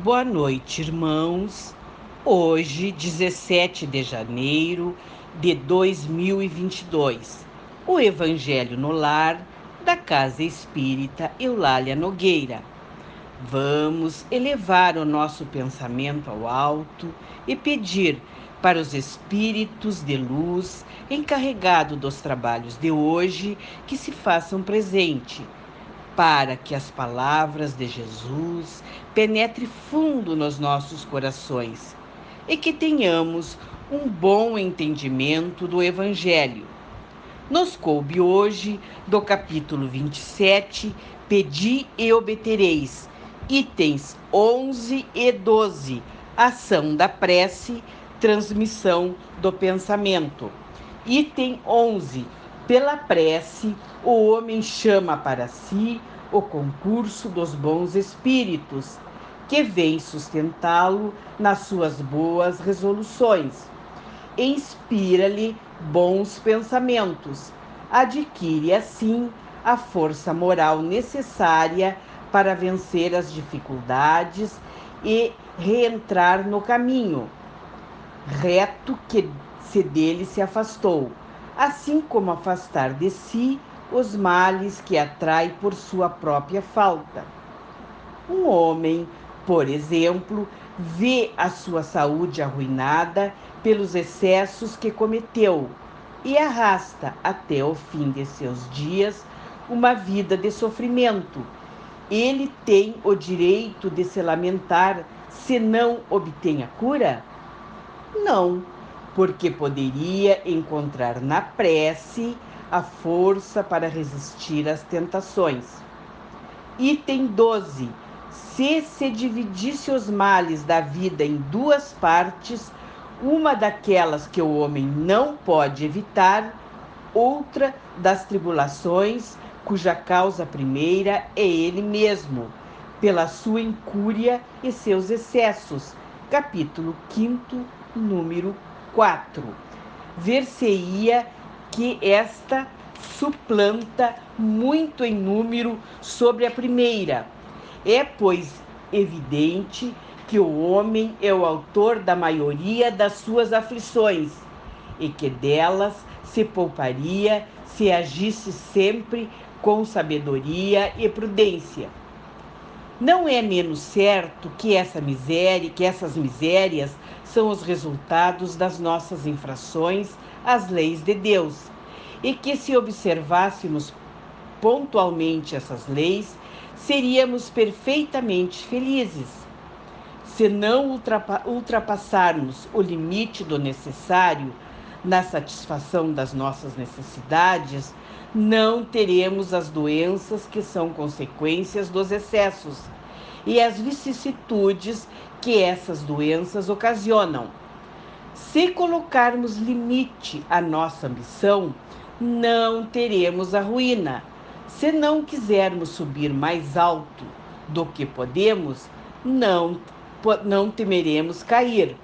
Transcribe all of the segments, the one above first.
Boa noite, irmãos. Hoje, 17 de janeiro de 2022, o Evangelho no Lar da Casa Espírita Eulália Nogueira. Vamos elevar o nosso pensamento ao alto e pedir para os espíritos de luz encarregados dos trabalhos de hoje que se façam presente para que as palavras de Jesus penetrem fundo nos nossos corações e que tenhamos um bom entendimento do Evangelho. Nos coube hoje, do capítulo 27, Pedi e obtereis, itens 11 e 12, ação da prece, transmissão do pensamento. Item 11. Pela prece, o homem chama para si o concurso dos bons espíritos, que vem sustentá-lo nas suas boas resoluções. Inspira-lhe bons pensamentos. Adquire, assim, a força moral necessária para vencer as dificuldades e reentrar no caminho reto que dele se afastou, assim como afastar de si os males que atrai por sua própria falta. Um homem, por exemplo, vê a sua saúde arruinada pelos excessos que cometeu e arrasta até o fim de seus dias uma vida de sofrimento. Ele tem o direito de se lamentar se não obtém a cura? Não, porque poderia encontrar na prece a força para resistir às tentações. Item 12. Se dividisse os males da vida em duas partes, uma daquelas que o homem não pode evitar, outra das tribulações, cuja causa primeira é ele mesmo, pela sua incúria e seus excessos. Capítulo 5, número 4. Ver-se-ia que esta suplanta muito em número sobre a primeira. É, pois, evidente que o homem é o autor da maioria das suas aflições e que delas se pouparia se agisse sempre com sabedoria e prudência. Não é menos certo que essas misérias são os resultados das nossas infrações às leis de Deus, e que se observássemos pontualmente essas leis, seríamos perfeitamente felizes. Se não ultrapassarmos o limite do necessário na satisfação das nossas necessidades, não teremos as doenças que são consequências dos excessos e as vicissitudes que essas doenças ocasionam. Se colocarmos limite à nossa ambição, não teremos a ruína. Se não quisermos subir mais alto do que podemos, não temeremos cair.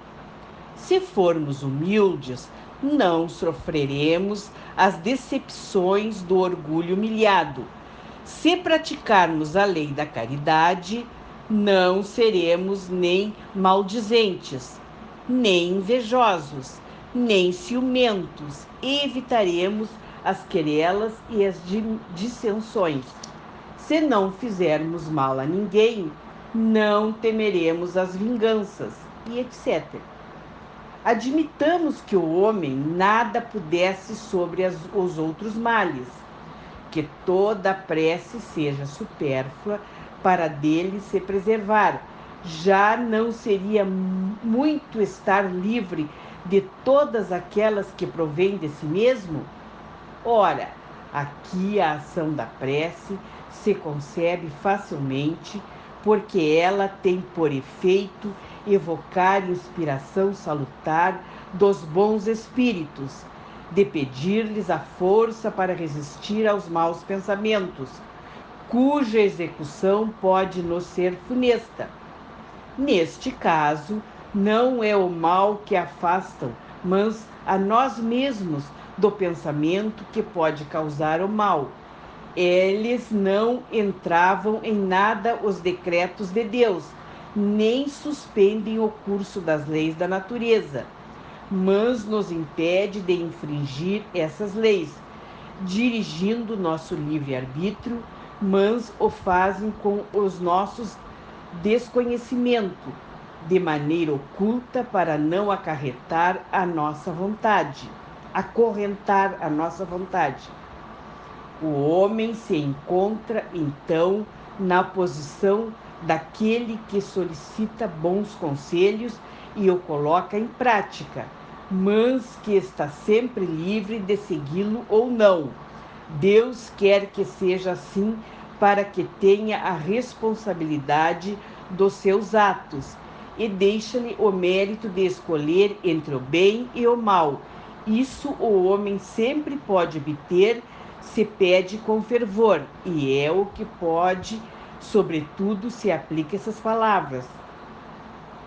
Se formos humildes, não sofreremos as decepções do orgulho humilhado. Se praticarmos a lei da caridade, não seremos nem maldizentes, nem invejosos, nem ciumentos, e evitaremos as querelas e as dissensões. Se não fizermos mal a ninguém, não temeremos as vinganças, e etc. Admitamos que o homem nada pudesse sobre os outros males, que toda prece seja supérflua para dele se preservar. Já não seria muito estar livre de todas aquelas que provêm de si mesmo? Ora, aqui a ação da prece se concebe facilmente, porque ela tem por efeito evocar inspiração salutar dos bons espíritos, de pedir-lhes a força para resistir aos maus pensamentos, cuja execução pode nos ser funesta. Neste caso, não é o mal que afastam, mas a nós mesmos do pensamento que pode causar o mal. Eles não entravam em nada os decretos de Deus, nem suspendem o curso das leis da natureza, mas nos impede de infringir essas leis, dirigindo nosso livre-arbítrio, mas o fazem com os nossos desconhecimento, de maneira oculta para não acarretar a nossa vontade, acorrentar a nossa vontade. O homem se encontra, então, na posição daquele que solicita bons conselhos e o coloca em prática, mas que está sempre livre de segui-lo ou não. Deus quer que seja assim para que tenha a responsabilidade dos seus atos e deixa-lhe o mérito de escolher entre o bem e o mal. Isso o homem sempre pode obter se pede com fervor, e é o que pode, sobretudo, se aplica essas palavras: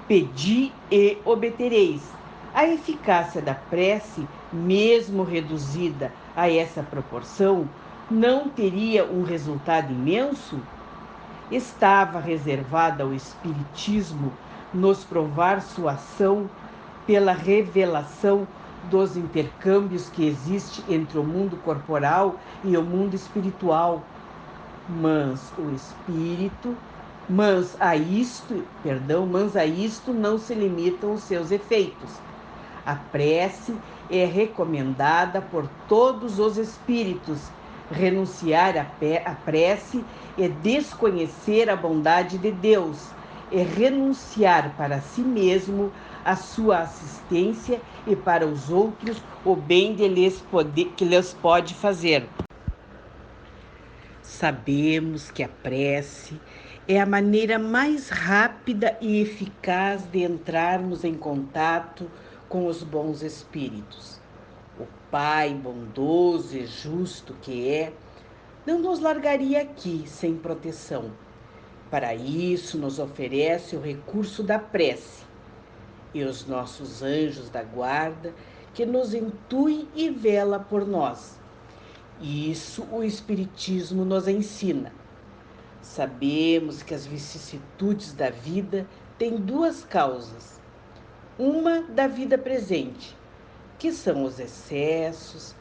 pedi e obtereis. A eficácia da prece, mesmo reduzida a essa proporção, não teria um resultado imenso? Estava reservada ao Espiritismo nos provar sua ação pela revelação dos intercâmbios que existem entre o mundo corporal e o mundo espiritual. Mas o espírito, mas a isto não se limitam os seus efeitos. A prece é recomendada por todos os espíritos. Renunciar à prece é desconhecer a bondade de Deus, é renunciar para si mesmo a sua assistência e para os outros o bem que lhes pode fazer. Sabemos que a prece é a maneira mais rápida e eficaz de entrarmos em contato com os bons espíritos. O Pai bondoso e justo que é, não nos largaria aqui sem proteção. Para isso, nos oferece o recurso da prece e os nossos anjos da guarda, que nos intui e vela por nós. Isso o Espiritismo nos ensina. Sabemos que as vicissitudes da vida têm duas causas. Uma da vida presente, que são os excessos,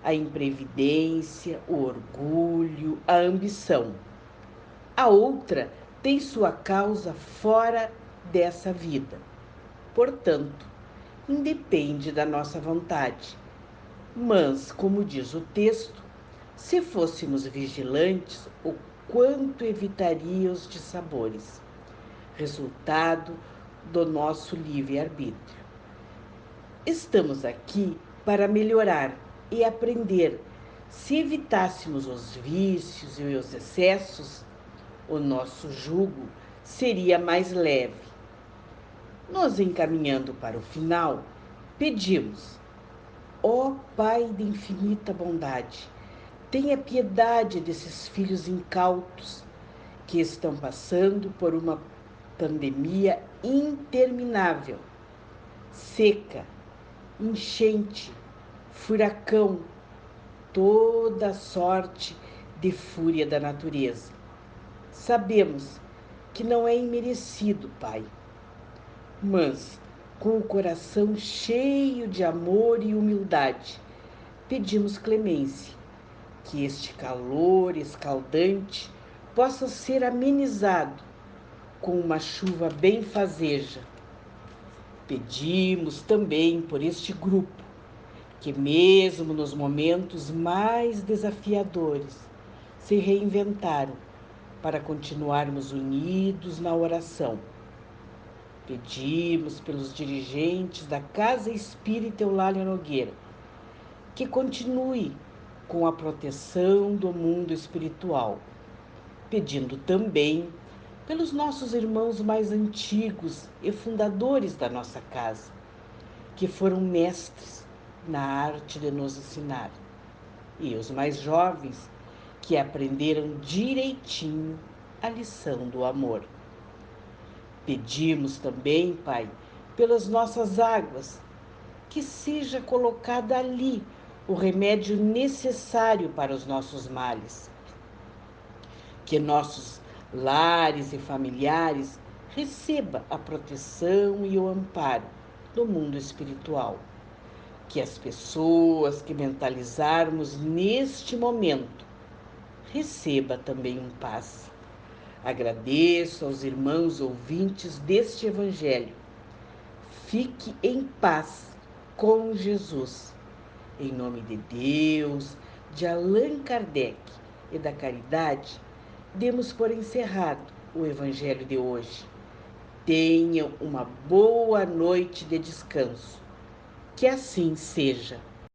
a imprevidência, o orgulho, a ambição. A outra tem sua causa fora dessa vida. Portanto, independe da nossa vontade. Mas, como diz o texto, se fôssemos vigilantes, o quanto evitaria os dissabores, resultado do nosso livre-arbítrio. Estamos aqui para melhorar e aprender. Se evitássemos os vícios e os excessos, o nosso jugo seria mais leve. Nos encaminhando para o final, pedimos: ó Pai de infinita bondade, tenha piedade desses filhos incautos que estão passando por uma pandemia interminável, seca, enchente, furacão, toda sorte de fúria da natureza. Sabemos que não é imerecido, Pai, mas com o coração cheio de amor e humildade, pedimos clemência, que este calor escaldante possa ser amenizado com uma chuva benfazeja. Pedimos também por este grupo, que mesmo nos momentos mais desafiadores, se reinventaram para continuarmos unidos na oração. Pedimos pelos dirigentes da Casa Espírita Eulália Nogueira, que continue com a proteção do mundo espiritual, pedindo também pelos nossos irmãos mais antigos e fundadores da nossa casa, que foram mestres na arte de nos ensinar, e os mais jovens, que aprenderam direitinho a lição do amor. Pedimos também, Pai, pelas nossas águas, que seja colocado ali o remédio necessário para os nossos males. Que nossos lares e familiares receba a proteção e o amparo do mundo espiritual. Que as pessoas que mentalizarmos neste momento receba também um paz. Agradeço aos irmãos ouvintes deste Evangelho. Fique em paz com Jesus. Em nome de Deus, de Allan Kardec e da caridade, demos por encerrado o Evangelho de hoje. Tenham uma boa noite de descanso. Que assim seja.